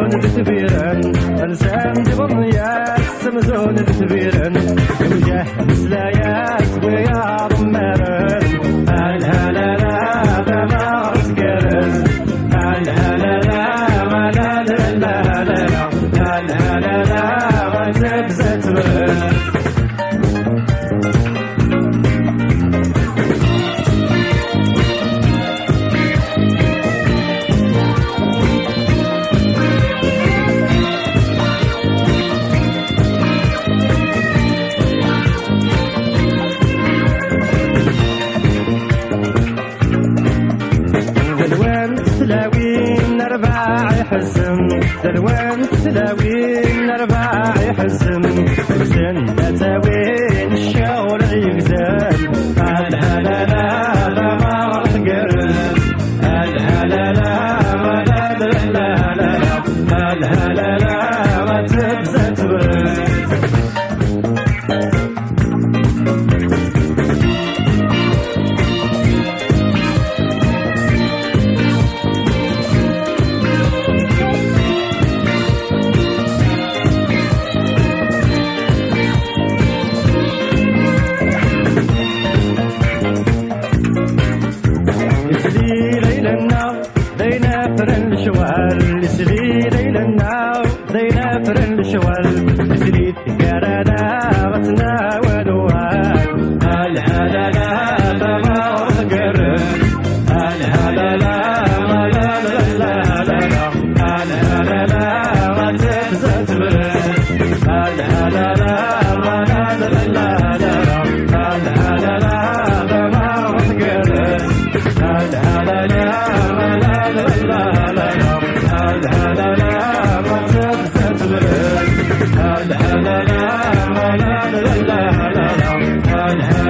سمزون بتبيرن انسان دبن يا سمزون بتبيرن وجه مسلاياس ويا ضمرن الهلا لا ما اسكرن الهلا لا ما لا لا لا الهلا لا ما تبزت بن تلاوين أرباع يحزم دلوان تلاوين أرباع يحزم حسن تاوين الشغل يقزل الهلا لا ما تقرب الهلا لا ما لا الهلا لا ما تبزت دينا فرن الشوال يسري ليل الناو دينا فرن الشوال يسري كرانا وتناول وال الهلا لا ما تقرب الهلا لا ما لا لا لا الهلا لا ما تبزت الهلا لا ما لا لا لا الهلا لا ما تقرب الهلا لا الهلا لا